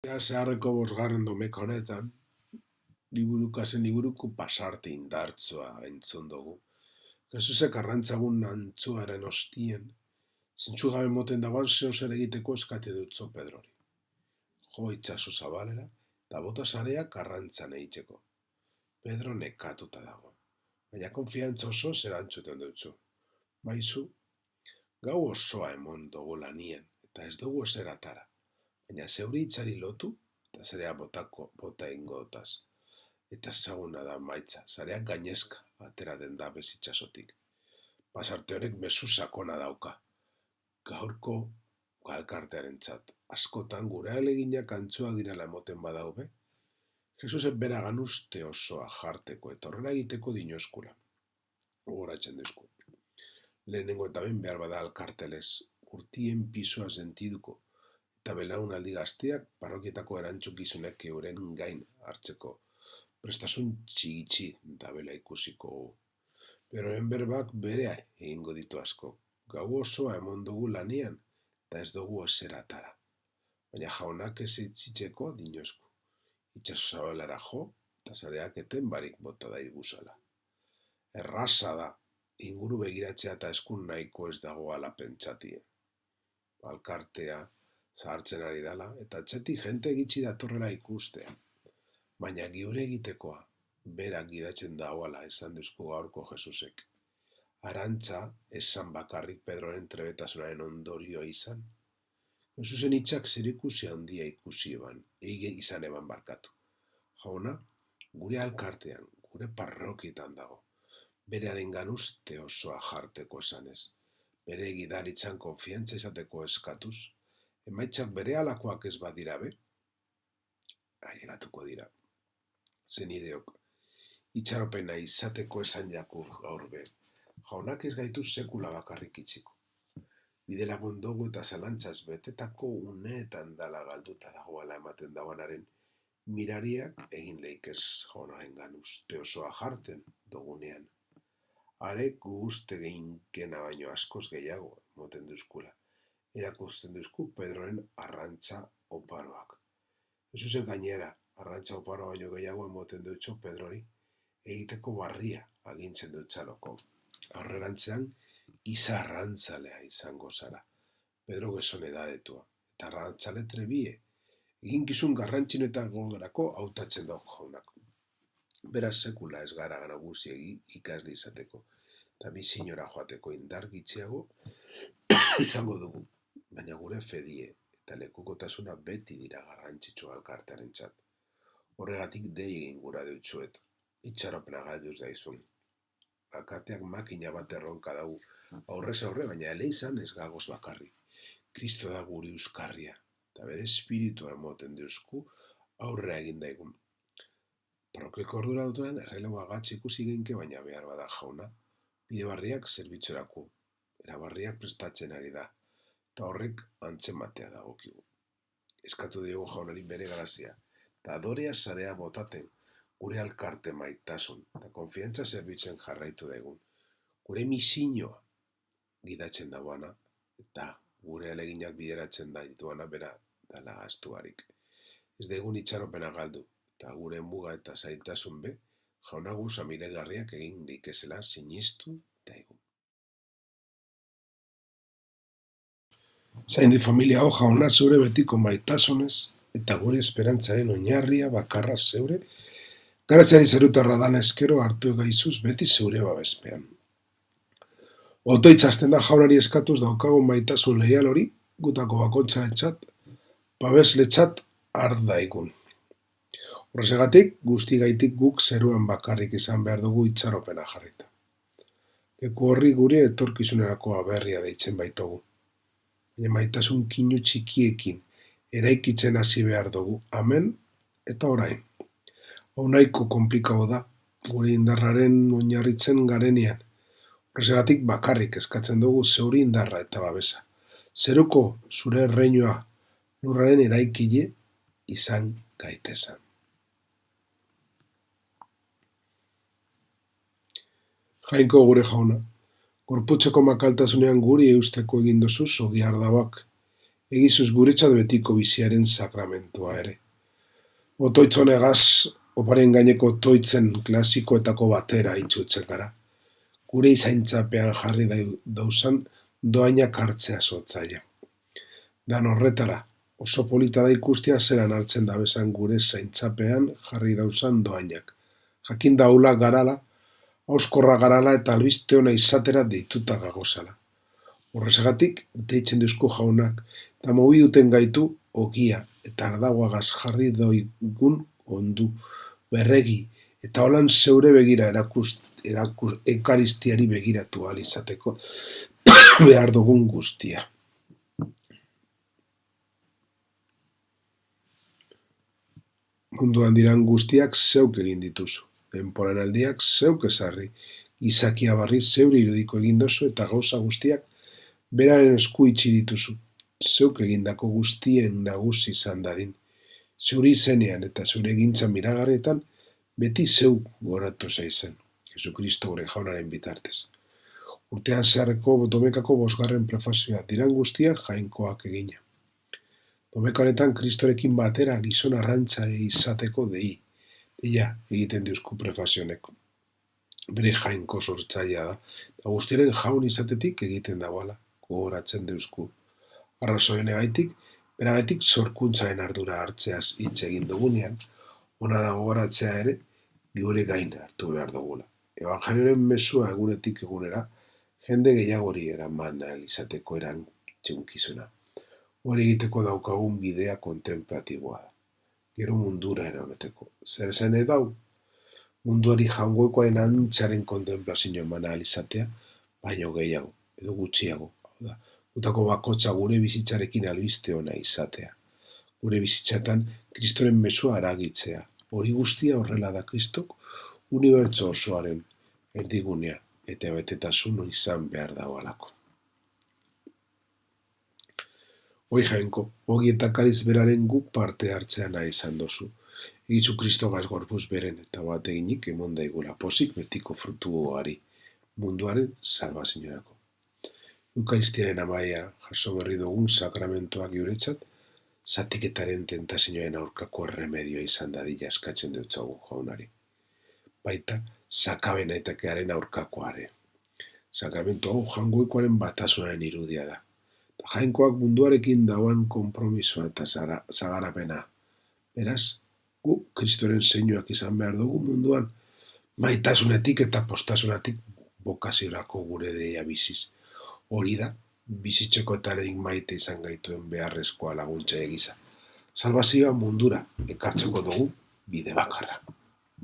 Zeharreko 5. domeka honetan, liburuko pasarte indartzoa entzun dugu. Jesusek arrantzagun antzuaren ostien, zintxu gabe moten dagoan zeo zer egiteko eskate dutzo Pedrori. Jo itxaso zabalera, eta bota sareak arrantzan egiteko. Pedro nekatuta dago, baina konfiantza oso zerantzuten dutzu. Baizu, gau osoa emon dugu lanien, eta ez dugu ezer atara. Baina zeuri itzari lotu, eta zarea bota ingotaz. Eta zaguna da maitza, zareak gainezka, atera den da bezitxasotik. Pasarte horrek mezu sakona dauka. Gaurko galkartearen txat, askotan gure aleginak antzuak direla emoten badaube, Jesusek beragan uste osoa jarteko eta horrela egiteko dinoskula. Gogoratzen duzku. Lehenengo eta ben behar bada alkartelez, urtien pisua sentiduko, eta belaunaldi gazteak parrokietako erantzukizunek euren gain hartzeko prestasun txigitsi da bela ikusiko. Beroen berbak berea egingo ditu asko. Gau osoa emon dugu lanean, eta ez dugu ezer atara. Baina jaunak ez itzitzeko dinosku. Itxaso zabalara jo, eta zareak eten barik bota da iguzala. Erraza da, inguru begiratzea eta eskun nahiko ez dagoala pentsatie. Alkartea zahartzen ari dala, eta atzetik jente gitxi datorrela ikustea. Baina giure egitekoa, berak gidatzen dagoala esan duzku gaurko Jesusek. Arantza esan bakarrik Pedroren trebetasunaren ondorio izan. Jesusen hitzak zerikusi handia ikusi izan eban barkatu. Jauna, gure alkartean, gure parrokietan dago. Berearengan uste osoa jarteko esanez. Bere gidaritzan konfiantza izateko eskatuz. Emaitzak bere alakoak ez badira be? Ailegatuko dira. Zenideok, itxaropena izateko esan jaku gaur be. Jaunak ez gaitu sekula bakarrik itziko. Bidela bondogu eta zalantzaz betetako uneetan dala galduta dagoala ematen dagoenaren mirariak egin leikez jaunarengan uste osoa jarten dugunean. Arek gu uste geinkena baino askoz gehiago moten duzkula. Erakusten duzku Pedroren arrantza oparoak. Jesusen gainera, arrantza oparo baino gehiago emoten dutxo Pedrori, egiteko barria agintzen dutxaloko. Aurrerantzean, giza arrantzalea izango zara. Pedro gezone edadetua, eta arrantzale trebie, eginkizun garrantzinoetan gerako hautatzen dut jaunak. Beraz sekula ez gara nagusi ikasle izateko, eta bizinora joateko indar gitxiago izango dugu, baina gure fedie eta lekukotasuna beti dira garrantzitsua alkartearen txat. Horregatik dei egin gura dutxuet, itxaropena galduz daizun. Alkarteak makina bat erronka dugu, aurrez aurre, baina eleizan ez gagoz bakarri. Kristo da guri euskarria, eta bere espiritua emoten duzku aurrea egin daigun. Parrokiako ordura dutuan erreleboa gatz ikusi genke, baina behar bada jauna. Bide barriak zerbitzurako, erabarriak prestatzen ari da, eta horrek antzematea dagokigu. Eskatu diogu jaunari bere grazia, eta adorea sarea botaten, gure alkarte maitasun, eta konfiantza zerbitzen jarraitu daigun. Gure misioa gidatzen dagoana, eta gure aleginak bideratzen dituana bera dala astuarik. Ez daigun itxaropena galdu, eta gure muga eta zailtasun be, jaunagu samiregarriak egin likezela sinistu daigun. Zaindi familia hau jauna zeure betiko maitasunez, eta gure esperantzaren oinarria bakarra zeure, garatzari zerutarra dan eskero hartu gaizuz beti zeure babespean. Otoitzazten da jaunari eskatuz daukagun maitasun leial hori, gutako bakontzarentzat, babesletzat ardaigun. Horrezegatik, guztigaitik guk zeruan bakarrik izan behar dugu itxaropena jarrita. Leku horri gure etorkizunerako aberria deitzen baitugu. Baina maitasun kinu txikiekin eraikitzen hasi behar dugu, amen eta orain. Hau nahiko komplikau da, gure indarraren oinarritzen garenean. Horrezegatik bakarrik eskatzen dugu zeuri indarra eta babesa. Zeruko zure erreinua lurraren eraikile izan gaitezan. Jainko gure jauna, gorputzeko makaltasunean guri eusteko egin dozu zogi ardauak. egizuz guretzat betiko biziaren sakramentua ere. Otoitz honegaz, oparen gaineko otoitzen klasikoetako batera itxutzen gara. Gure izaintzapean jarri dauzan doainak hartzea zotzaia. Dan horretara, oso polita da ikustia zeran hartzen dabesan gure zaintzapean jarri dauzan doainak. Jakin daula garala, auskorra garala eta albiste ona izatera deituta gagozala. Horrezagatik, deitzen duzku jaunak, eta mobi duten gaitu, ogia eta ardaguagaz jarri doigun ondu, berregi, eta holan zeure begira ekaristiari begiratu ahal izateko behar dugun guztia. Munduan diran guztiak zeuk egin dituzu, denporan aldiak zeuk ezarri, gizakia barri zeure irudiko egin dozu eta gauza guztiak beraren esku itxi dituzu, zeuk egindako guztien nagusi izan dadin. Zeure izenean eta zeure egintza miragarrietan beti zeuk goratu zaizen, Jesukristo gure jaunaren bitartez. Urtean zeharreko domekako 5. prefazioa diran guztiak jainkoak egina. Domeka honetan Kristorekin batera gizon arrantzari izateko deia egiten diuzku prefazionek. Bere jainko sortzailea da, eta guztiaren jaun izatetik egiten dagoala, gogoratzen deuzku. Arrazoenegaitik, beragaitik sorkuntzaren ardura hartzeaz hitz egin dugunean, ona da gogoratzea ere, gure gain hartu behar dugula. Evangelioaren mezua egunetik egunera, jende gehiagori eraman ahal izateko erantzunkizuna. Hori egiteko daukagun bidea kontemplatiboa da. Gero mundura eramateko. Zer zen edau? Munduari jangoikoaren antzaren kontemplazio eman ahal izatea, baino gehiago, edo gutxiago. Gutako bakotza gure bizitzarekin albiste ona izatea. Gure bizitzatan Kristoren mezua aragitzea. Hori guztia horrela da Kristok, unibertso osoaren erdigunea, eta betetasun izan behar dagoalako. Hoi jainko, ogi eta kariz beraren guk parte hartzea nahi izan dozu. Egitzu Kristogaz gorpuz beren eta bat eginik emon daigula pozik betiko frutuari, munduaren salbazioarako. Eukaristiaren amaia jaso berri dugun sakramentuak guretzat, zatiketaren tentazioaren aurkako erremedioa izan dadila eskatzen deutzagu jaunari. Baita, sakabena etakearen aurkakoare. Sakramentu hau jangoikoaren batasunaren irudia da. Jainkoak munduarekin dauan konpromisoa eta zagarapena. Beraz, gu Kristoren zeinuak izan behar dugu munduan, maitasunetik eta postasunetik bokaziorako gure deia biziz. Hori da, bizitzeko etarenik maite izan gaituen beharrezkoa laguntza egiza. Salbazioa mundura ekartzeko dugu bide bakarra.